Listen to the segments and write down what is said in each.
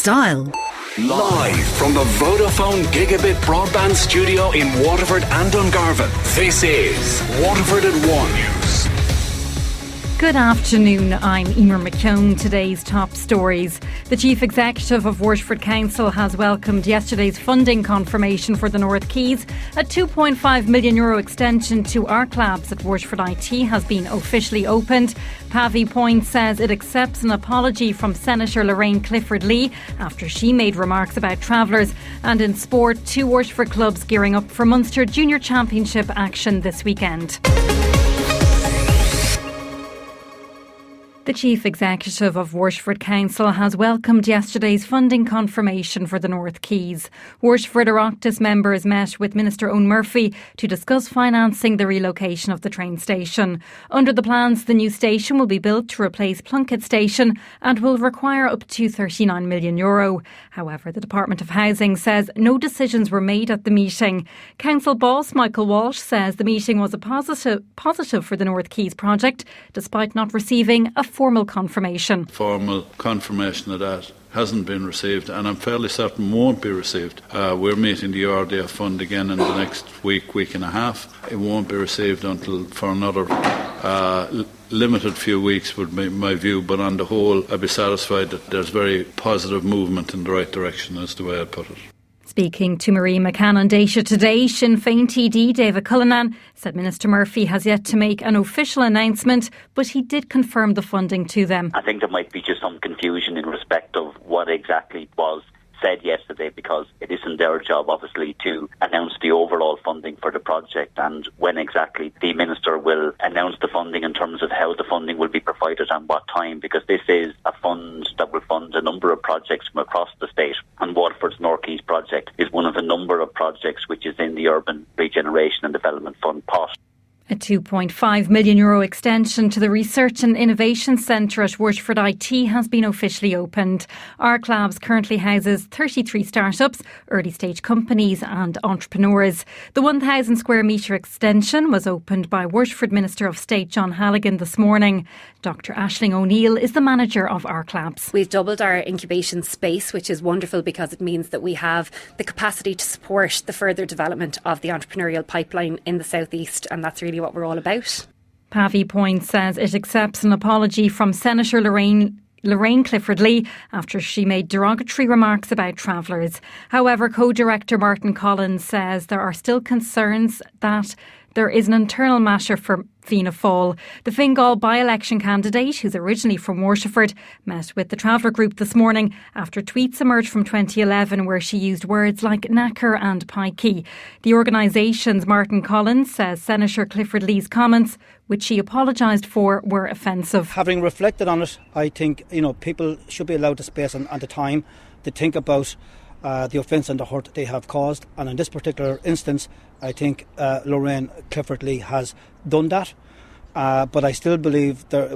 style. Live from the Vodafone Gigabit Broadband Studio in Waterford and Dungarvan, this is Waterford at 1 News. Good afternoon, I'm Eimear McKeown. Today's top stories. The Chief Executive of Waterford Council has welcomed yesterday's funding confirmation for the North Quays. A €2.5 million extension to RCLABs at Waterford IT has been officially opened. Pavy Point says it accepts an apology from Senator Lorraine Clifford-Lee after she made remarks about travellers. And in sport, 2 Waterford clubs gearing up for Munster Junior Championship action this weekend. The Chief Executive of Waterford Council has welcomed yesterday's funding confirmation for the North Quays. Waterford Oireachtas members met with Minister Eoin Murphy to discuss financing the relocation of the train station. Under the plans, the new station will be built to replace Plunkett Station and will require up to €39 million. However, the Department of Housing says no decisions were made at the meeting. Council boss Michael Walsh says the meeting was a positive for the North Quays project, despite not receiving a formal confirmation. Formal confirmation of that hasn't been received, and I'm fairly certain won't be received. We're meeting the RDF fund again in the next week and a half. It won't be received until for another limited few weeks would be my view, but on the whole I'd be satisfied that there's very positive movement in the right direction, is the way I'd put it. Speaking to Marie McCann on Daisha today, Sinn Féin TD David Cullinan said Minister Murphy has yet to make an official announcement, but he did confirm the funding to them. I think there might be just some confusion in respect of what exactly was said yesterday, because it isn't their job, obviously, to announce the overall funding for the project and when exactly the Minister will announce the funding in terms of how the funding will be provided and what time, because this is a fund that will fund a number of projects from across the state, and Waterford's North Quays project is one of a number of projects which is in the Urban Regeneration and Development Fund pot. A €2.5 million extension to the Research and Innovation Centre at Waterford IT has been officially opened. RCLABs currently houses 33 start-ups, early-stage companies and entrepreneurs. The 1,000 square metre extension was opened by Waterford Minister of State John Halligan this morning. Dr Aisling O'Neill is the manager of RCLABs. We've doubled our incubation space, which is wonderful because it means that we have the capacity to support the further development of the entrepreneurial pipeline in the South East, and that's really what we're all about. Pavy Point says it accepts an apology from Senator Lorraine Clifford-Lee after she made derogatory remarks about travellers. However, co-director Martin Collins says there are still concerns that there is an internal matter for Fianna Fáil. The Fingal by-election candidate, who's originally from Waterford, met with the Traveller Group this morning after tweets emerged from 2011 where she used words like knacker and pikey. The organisation's Martin Collins says Senator Clifford-Lee's comments, which she apologised for, were offensive. Having reflected on it, I think people should be allowed the space and the time to think about the offence and the hurt they have caused, and in this particular instance I think Lorraine Clifford-Lee has done that, but I still believe there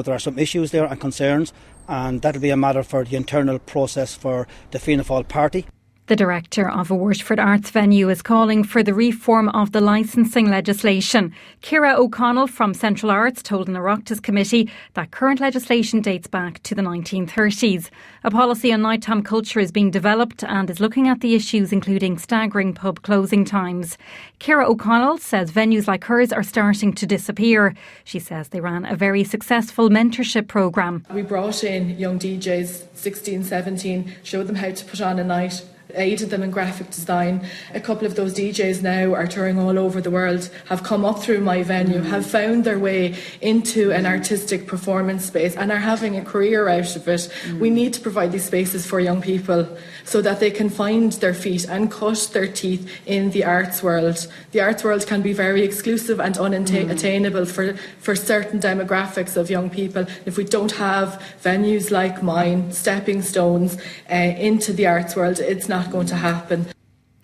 are some issues there and concerns, and that'll be a matter for the internal process for the Fianna Fáil party. The director of a Waterford arts venue is calling for the reform of the licensing legislation. Ciara O'Connell from Central Arts told an Oireachtas committee that current legislation dates back to the 1930s. A policy on nighttime culture is being developed and is looking at the issues including staggering pub closing times. Ciara O'Connell says venues like hers are starting to disappear. She says they ran a very successful mentorship programme. We brought in young DJs, 16, 17, showed them how to put on a night, aided them in graphic design. A couple of those DJs now are touring all over the world, have come up through my venue, have found their way into an artistic performance space and are having a career out of it. We need to provide these spaces for young people so that they can find their feet and cut their teeth in the arts world. The arts world can be very exclusive and unattainable for certain demographics of young people. If we don't have venues like mine, stepping stones into the arts world, it's not going to happen.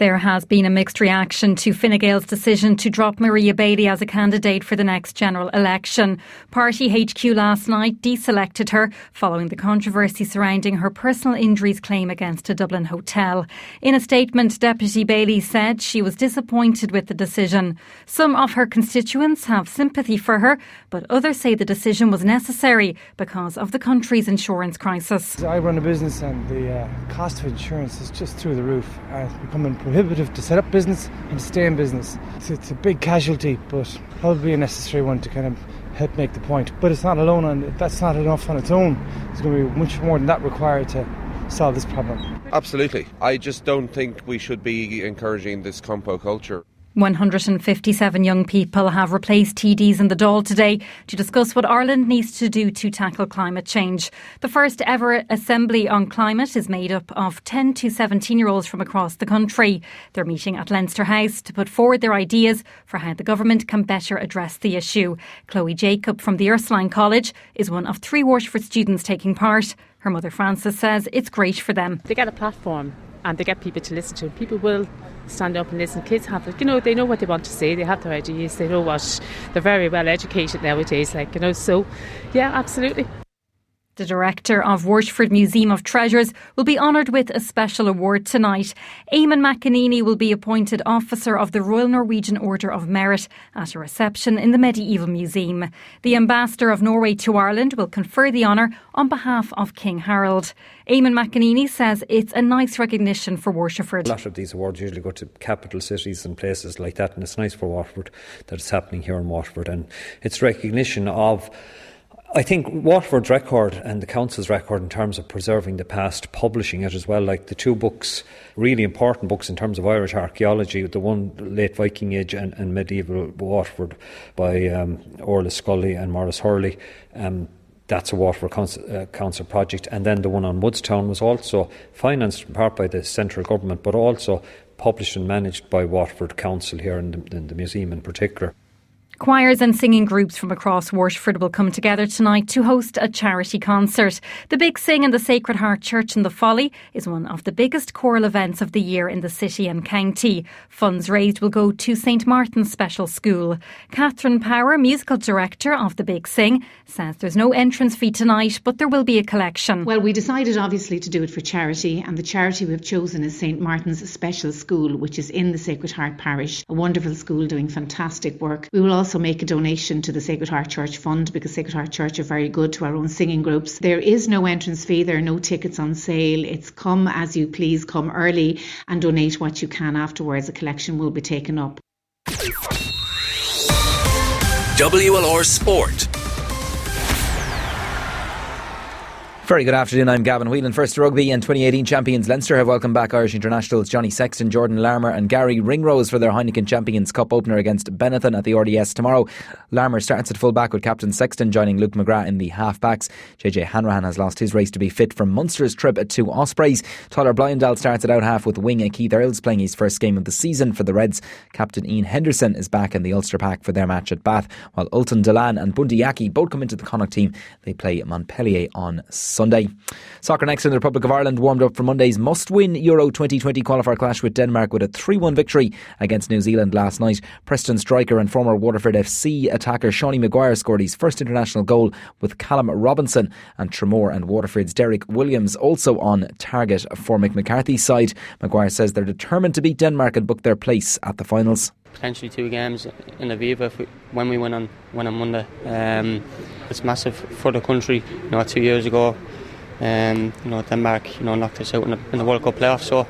There has been a mixed reaction to Fine Gael's decision to drop Maria Bailey as a candidate for the next general election. Party HQ last night deselected her following the controversy surrounding her personal injuries claim against a Dublin hotel. In a statement, Deputy Bailey said she was disappointed with the decision. Some of her constituents have sympathy for her, but others say the decision was necessary because of the country's insurance crisis. I run a business and the cost of insurance is just through the roof. It's becoming prohibitive to set up business and to stay in business. It's a big casualty, but probably a necessary one to kind of help make the point. But it's not alone, and that's not enough on its own. There's going to be much more than that required to solve this problem. Absolutely. I just don't think we should be encouraging this compo culture. 157 young people have replaced TDs in the Dáil today to discuss what Ireland needs to do to tackle climate change. The first ever Assembly on Climate is made up of 10 to 17-year-olds from across the country. They're meeting at Leinster House to put forward their ideas for how the government can better address the issue. Chloe Jacob from the Ursuline College is one of 3 Waterford students taking part. Her mother Frances says it's great for them. They get a platform and they get people to listen to. People will stand up and listen. Kids have, they know what they want to say. They have their ideas. They know what. They're very well educated nowadays. So yeah, absolutely. The director of Waterford Museum of Treasures will be honoured with a special award tonight. Eamon McEnany will be appointed Officer of the Royal Norwegian Order of Merit at a reception in the Medieval Museum. The Ambassador of Norway to Ireland will confer the honour on behalf of King Harold. Eamon McEnany says it's a nice recognition for Waterford. A lot of these awards usually go to capital cities and places like that, and it's nice for Waterford that it's happening here in Waterford, and it's recognition of, I think, Waterford's record and the Council's record in terms of preserving the past, publishing it as well. Like the 2 books, really important books in terms of Irish archaeology, the one Late Viking Age and Medieval Waterford by Orla Scully and Maurice Hurley. That's a Waterford Council project. And then the one on Woodstown was also financed in part by the central government, but also published and managed by Waterford Council here in the museum in particular. Choirs and singing groups from across Waterford will come together tonight to host a charity concert. The Big Sing in the Sacred Heart Church in the Folly is one of the biggest choral events of the year in the city and county. Funds raised will go to St Martin's Special School. Catherine Power, musical director of the Big Sing, says there's no entrance fee tonight, but there will be a collection. Well, we decided obviously to do it for charity, and the charity we've chosen is St Martin's Special School, which is in the Sacred Heart Parish. A wonderful school doing fantastic work. We will also make a donation to the Sacred Heart Church Fund, because Sacred Heart Church are very good to our own singing groups. There is no entrance fee, there are no tickets on sale. It's come as you please, come early and donate what you can afterwards. A collection will be taken up. WLR Sport. Very good afternoon, I'm Gavin. Whelan. First to rugby, and 2018 champions Leinster have welcomed back Irish internationals Johnny Sexton, Jordan Larmour and Gary Ringrose for their Heineken Champions Cup opener against Benetton at the RDS tomorrow. Larmour starts at full back with captain Sexton joining Luke McGrath in the half-backs. JJ Hanrahan has lost his race to be fit for Munster's trip to Ospreys. Tyler Blindall starts at out-half with wing Keith Earls playing his first game of the season for the Reds. Captain Ian Henderson is back in the Ulster pack for their match at Bath, while Ultan Delan and Bundy Aki both come into the Connacht team. They play Montpellier on Sunday. Soccer next. In the Republic of Ireland warmed up for Monday's must-win Euro 2020 qualifier clash with Denmark with a 3-1 victory against New Zealand last night. Preston striker and former Waterford FC attacker Shawnee Maguire scored his first international goal, with Callum Robinson and Tremor and Waterford's Derek Williams also on target for Mick McCarthy's side. Maguire says they're determined to beat Denmark and book their place at the finals. Potentially 2 games in Aviva when we win on Monday. It's massive for the country. 2 years ago, Denmark, knocked us out in the World Cup playoffs. So,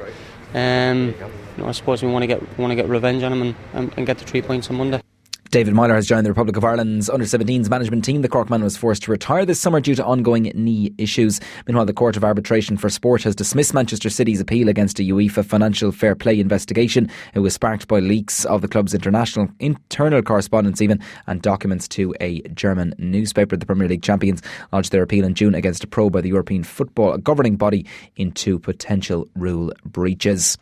I suppose we want to get revenge on them and get the 3 points on Monday. David Myler has joined the Republic of Ireland's under-17s management team. The Corkman was forced to retire this summer due to ongoing knee issues. Meanwhile, the Court of Arbitration for Sport has dismissed Manchester City's appeal against a UEFA financial fair play investigation. It was sparked by leaks of the club's internal correspondence even, and documents to a German newspaper. The Premier League champions lodged their appeal in June against a probe by the European football governing body into potential rule breaches.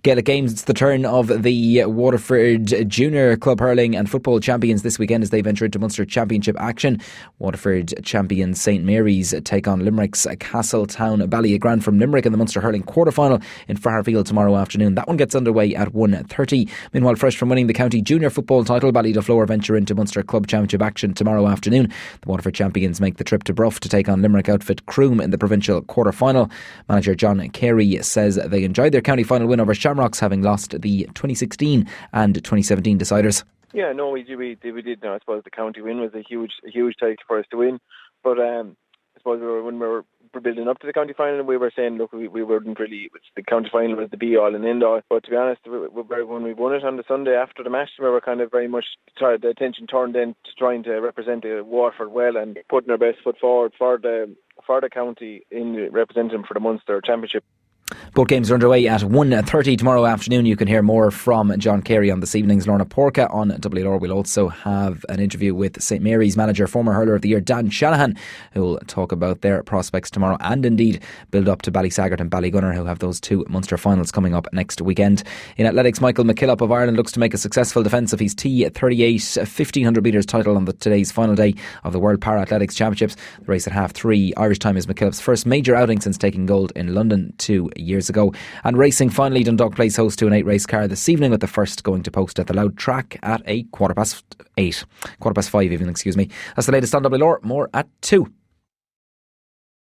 Gaelic Games, it's the turn of the Waterford Junior Club Hurling and Football football champions this weekend as they venture into Munster Championship action. Waterford champions St Mary's take on Limerick's Castletown Ballyagrand from Limerick in the Munster hurling quarter-final in Fairfield tomorrow afternoon. That one gets underway at 1:30. Meanwhile, fresh from winning the county junior football title, Ballydeflore venture into Munster Club Championship action tomorrow afternoon. The Waterford champions make the trip to Bruff to take on Limerick outfit Croom in the provincial quarter-final. Manager John Carey says they enjoyed their county final win over Shamrocks, having lost the 2016 and 2017 deciders. Yeah, no, we did. No, I suppose the county win was a huge title for us to win. But I suppose when we were building up to the county final, we were saying, look, we wouldn't really. The county final was the be all and end all. But to be honest, when we won it on the Sunday after the match, we were kind of very much the attention turned then to trying to represent Waterford well and putting our best foot forward for the county in representing them for the Munster Championship. Both games are underway at 1:30 tomorrow afternoon. You can hear more from John Carey on this evening's Lorna Porca on WLR. We'll also have an interview with St Mary's manager, former hurler of the year Dan Shanahan, who will talk about their prospects tomorrow and indeed build up to Ballysaggart and Ballygunner, who have those two Munster finals coming up next weekend. In athletics, Michael McKillop of Ireland looks to make a successful defence of his T38 1500 metres title on today's final day of the World Para-Athletics Championships. The race at 3:30 Irish time is McKillop's first major outing since taking gold in London 2 years ago. And racing, finally, Dundalk plays host to an 8-race car this evening, with the first going to post at the Loud track at 5 even. That's the latest on WLR. More at 2.